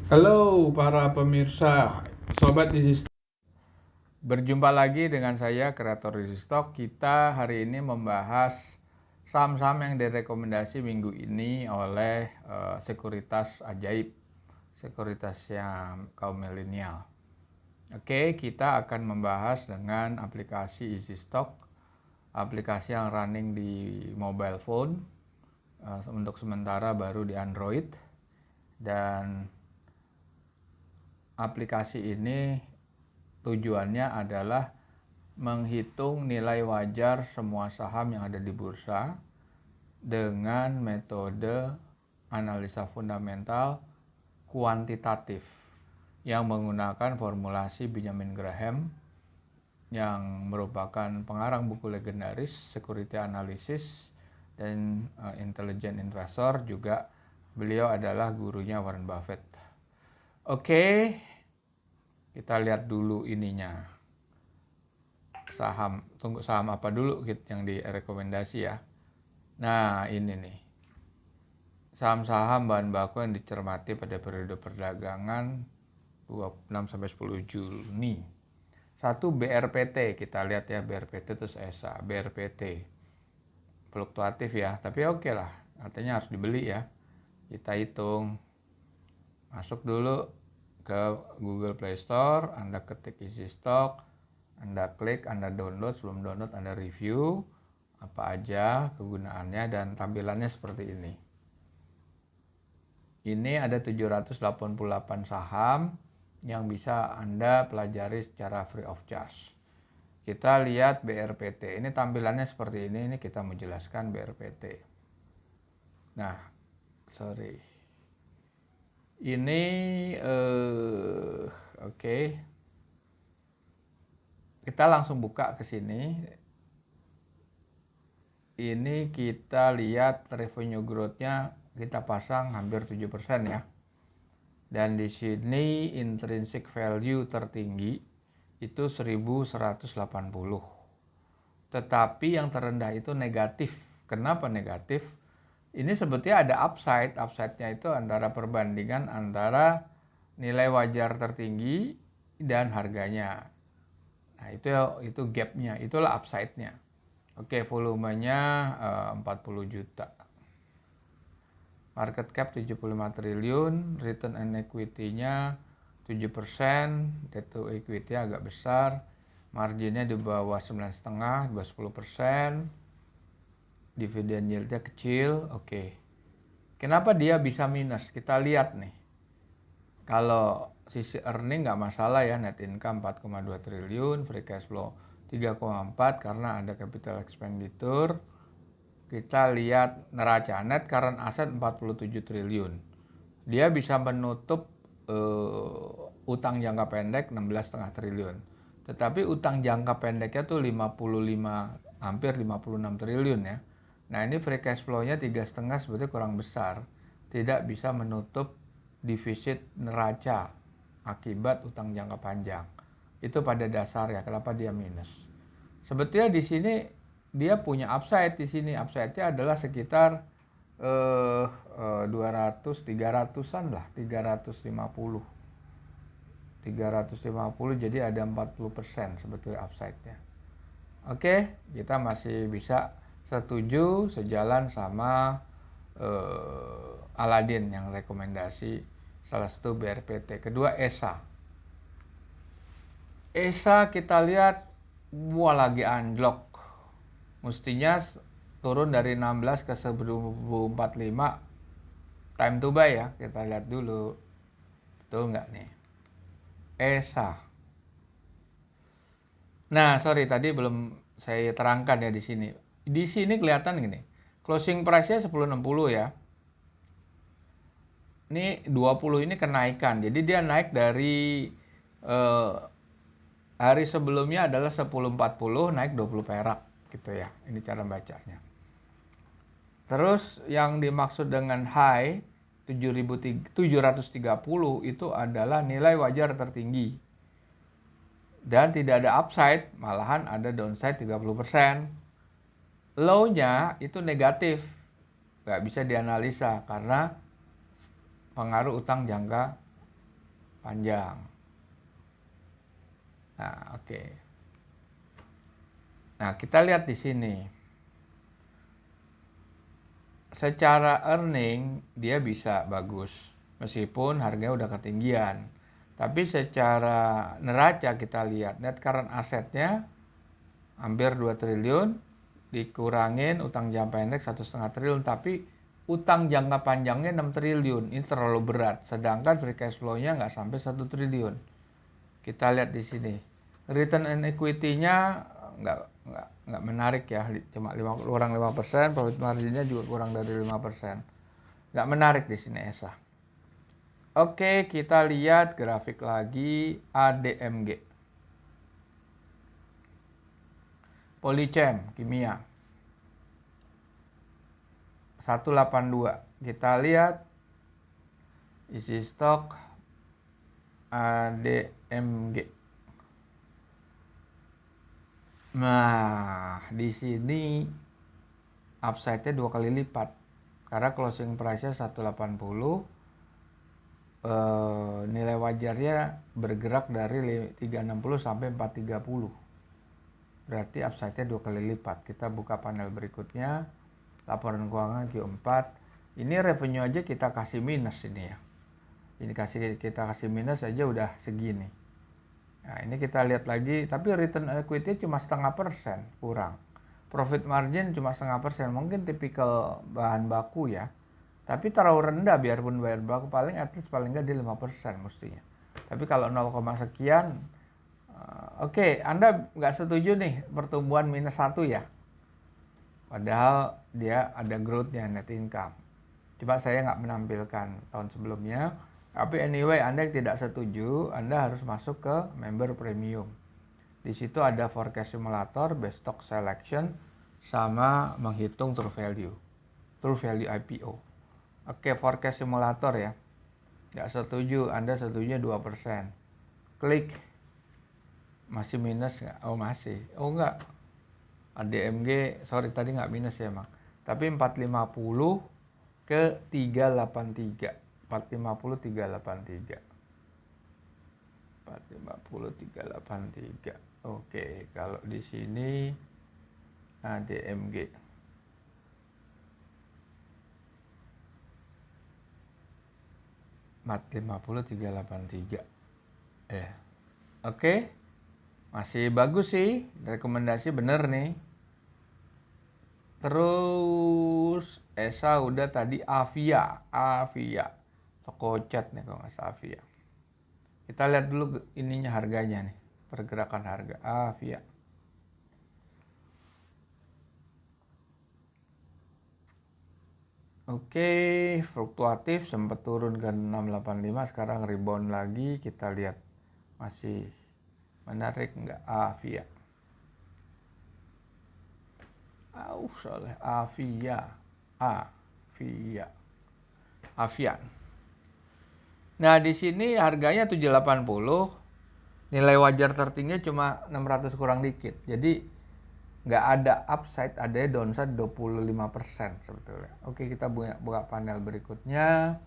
Halo para pemirsa, Sobat Easy Stock. Berjumpa lagi dengan saya, Kreator Easy Stock. Kita hari ini membahas saham-saham yang direkomendasi minggu ini oleh sekuritas ajaib, sekuritas yang kaum milenial. Oke, kita akan membahas dengan aplikasi Easy Stock, aplikasi yang running di mobile phone, untuk sementara baru di Android, dan aplikasi ini tujuannya adalah menghitung nilai wajar semua saham yang ada di bursa dengan metode analisa fundamental kuantitatif yang menggunakan formulasi Benjamin Graham yang merupakan pengarang buku legendaris Security Analysis dan Intelligent Investor. Juga beliau adalah gurunya Warren Buffett. Oke, kita lihat dulu ininya. Tunggu saham apa dulu yang direkomendasi ya. Nah, ini nih. Saham-saham bahan baku yang dicermati pada periode perdagangan 26 sampai 10 Juni. Satu, BRPT, kita lihat ya, BRPT terus ESA, BRPT. Fluktuatif ya, tapi oke lah. Artinya harus dibeli ya. Kita hitung. Masuk dulu ke Google Play Store, Anda ketik Easy Stock, Anda klik, Anda download, sebelum download Anda review apa aja kegunaannya, dan tampilannya seperti ini. Ini ada 788 saham yang bisa Anda pelajari secara free of charge. Kita lihat BRPT, ini tampilannya seperti ini kita menjelaskan BRPT. Nah, ini oke. Kita langsung buka ke sini. Ini kita lihat revenue growth-nya kita pasang hampir 7% ya. Dan di sini intrinsic value tertinggi itu 1180. Tetapi yang terendah itu negatif. Kenapa negatif? Ini sebetulnya ada upside. Upside-nya itu antara perbandingan antara nilai wajar tertinggi dan harganya. Nah, itu gap-nya, itulah upside-nya. Oke, volumenya 40 juta. Market cap 75 triliun, return on equity-nya 7%, debt to equity agak besar, marginnya di bawah 9,5, di bawah 10%, dividen yield-nya kecil. Oke. Kenapa dia bisa minus? Kita lihat nih. Kalau sisi earning nggak masalah ya, net income 4,2 triliun, free cash flow 3,4 karena ada capital expenditure. Kita lihat neraca, net current asset 47 triliun. Dia bisa menutup utang jangka pendek 16,5 triliun. Tetapi utang jangka pendeknya tuh 55, hampir 56 triliun ya. Nah, ini free cash flow-nya 3,5 sebetulnya kurang besar. Tidak bisa menutup defisit neraca akibat utang jangka panjang. Itu pada dasarnya kenapa dia minus. Sebetulnya di sini dia punya upside di sini. Upside-nya adalah sekitar 300-an lah, 350, jadi ada 40% sebetulnya upside-nya. Oke, kita masih bisa setuju sejalan sama Aladin yang rekomendasi salah satu BRPT. Kedua ESA. ESA kita lihat lagi anjlok. Mestinya turun dari 16 ke 1045. Time to buy ya, kita lihat dulu. Betul nggak nih? ESA. Nah, sorry tadi belum saya terangkan ya di sini. Di sini kelihatan gini. Closing price-nya 1060 ya. Ini 20 ini kenaikan. Jadi dia naik dari hari sebelumnya adalah 1040, naik 20 perak gitu ya. Ini cara bacanya. Terus yang dimaksud dengan high 730 itu adalah nilai wajar tertinggi. Dan tidak ada upside, malahan ada downside 30%. Low-nya itu negatif. Nggak bisa dianalisa karena pengaruh utang jangka panjang. Nah, oke. Nah, kita lihat di sini. Secara earning dia bisa bagus meskipun harganya udah ketinggian. Tapi secara neraca kita lihat net current assetnya hampir 2 triliun, dikurangin utang jangka pendek 1,5 triliun, tapi utang jangka panjangnya 6 triliun. Ini terlalu berat, sedangkan free cash flow-nya nggak sampai 1 triliun. Kita lihat di sini. Return on equity-nya nggak menarik ya, cuma kurang 5%, profit margin-nya juga kurang dari 5%. Nggak menarik di sini ESA. Oke, kita lihat grafik lagi ADMG. Polychem Kimia 182. Kita lihat isi stok ADMG. Nah, di sini upside-nya 2 kali lipat. Karena closing price-nya 180, nilai wajarnya bergerak dari 360 sampai 430. Berarti upside-nya 2 kali lipat. Kita buka panel berikutnya, laporan keuangan Q4. Ini revenue aja kita kasih minus ini ya. Ini kita kasih minus aja udah segini. Nah, ini kita lihat lagi, tapi return equity cuma 0,5% kurang. Profit margin cuma 0,5%, mungkin tipikal bahan baku ya. Tapi terlalu rendah biarpun bahan baku paling nggak di 5% mestinya. Tapi kalau 0, sekian, oke, Anda nggak setuju nih pertumbuhan -1 ya. Padahal dia ada growth-nya net income. Coba saya nggak menampilkan tahun sebelumnya. Tapi anyway, Anda yang tidak setuju, Anda harus masuk ke member premium. Di situ ada forecast simulator, best stock selection, sama menghitung true value IPO. Oke, forecast simulator ya. Nggak setuju, Anda setujunya 2%. Klik. Masih minus nggak? Oh masih. Oh nggak. ADMG, sorry tadi nggak minus ya emang. Tapi 450 ke 383. 450 383. 450 383. Oke, kalau di sini ADMG 450 383. Oke. Masih bagus sih, rekomendasi bener nih. Terus ESA udah tadi Avia, toko cat nih kalau nggak salah Avia. Kita lihat dulu ininya harganya nih, pergerakan harga Avia. Oke, fluktuatif sempat turun ke 685, sekarang rebound lagi. Kita lihat masih menarik nggak Avia. Avia. Nah, di sini harganya 780, nilai wajar tertinggi cuma 600 kurang dikit. Jadi nggak ada upside, ada downside 25% sebetulnya. Oke, kita buka panel berikutnya.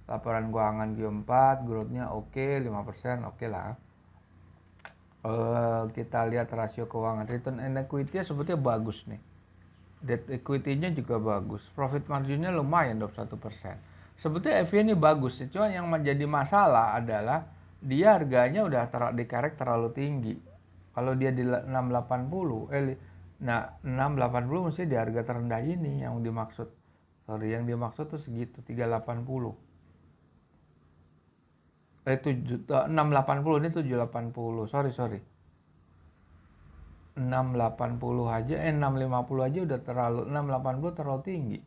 Laporan keuangan Q4, growth-nya oke, 5%, oke lah. Kita lihat rasio keuangan, return on equity-nya sebetulnya bagus nih. Debt equity-nya juga bagus. Profit margin-nya lumayan 21%. Sebetulnya EV ini bagus. Cuma yang menjadi masalah adalah dia harganya udah dikerek terlalu tinggi. Kalau dia di 680, 680 mesti di harga terendah ini yang dimaksud. Yang dimaksud tuh segitu, 380. 680 ini 780. Sorry. 680 aja 650 aja udah terlalu, 680 terlalu tinggi.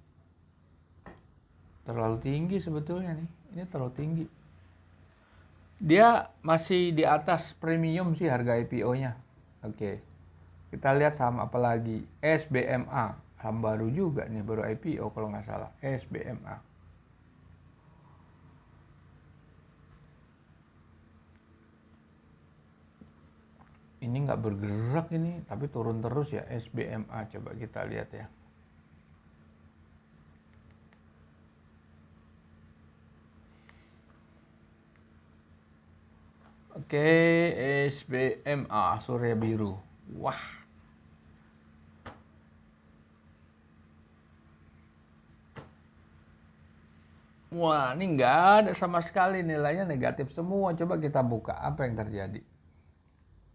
Terlalu tinggi sebetulnya nih. Ini terlalu tinggi. Dia masih di atas premium sih harga IPO-nya. Oke. Kita lihat saham apa lagi? SBMA. Saham baru juga nih, baru IPO kalau nggak salah. SBMA. Ini nggak bergerak ini, tapi turun terus ya SBMA. Coba kita lihat ya. Oke, SBMA Surya Biru. Wah. Wah, ini nggak ada sama sekali, nilainya negatif semua. Coba kita buka apa yang terjadi.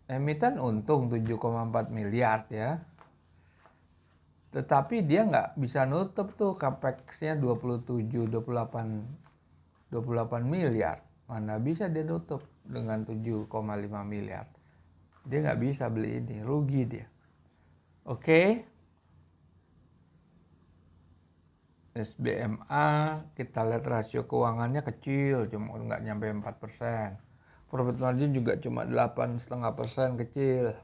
Emiten untung 7,4 miliar ya. Tetapi dia nggak bisa nutup tuh capex-nya 28 miliar. Mana bisa dia nutup dengan 7,5 miliar. Dia nggak bisa beli ini, rugi dia. Oke. SBMA kita lihat rasio keuangannya kecil, cuma nggak nyampe 4%. Profit margin juga cuma 8,5%, kecil.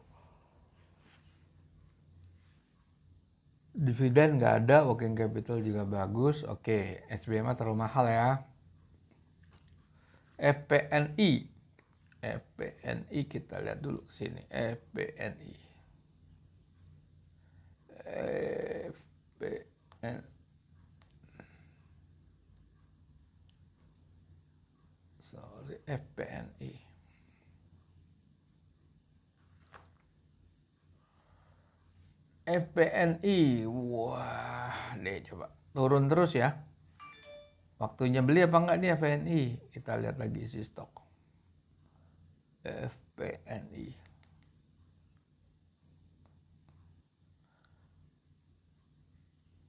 Dividen nggak ada, working capital juga bagus. Oke, SBMA terlalu mahal ya. FPNI. FPNI kita lihat dulu sini. FPNI. FPNI. Sorry, FPNI. FPNI. Wah, deh coba. Turun terus ya. Waktunya beli apa enggak nih FPNI? Kita lihat lagi isi stok. FPNI.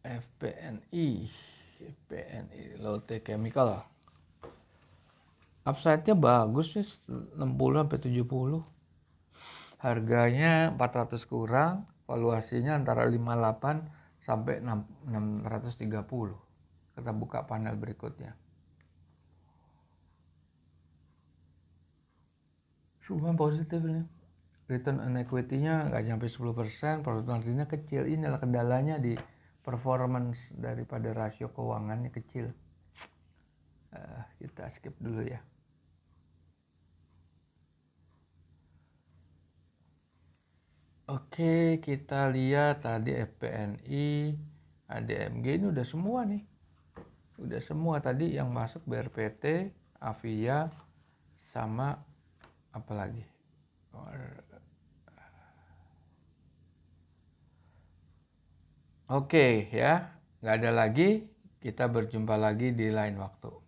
FPNI. FPNI Lotte Chemical. Upside-nya bagus sih, 60 sampai 70. Harganya 400 kurang, valuasinya antara 58 sampai 630. Kita buka panel berikutnya. Cuma positif nih. Return on equity-nya nggak sampai 10%, profit margin-nya kecil. Inilah kendalanya di performance daripada rasio keuangannya kecil. Kita skip dulu ya. Oke, kita lihat tadi FPNI, ADMG ini udah semua nih. Udah semua tadi yang masuk BRPT, Avia, sama apa lagi? Oke ya, nggak ada lagi. Kita berjumpa lagi di lain waktu.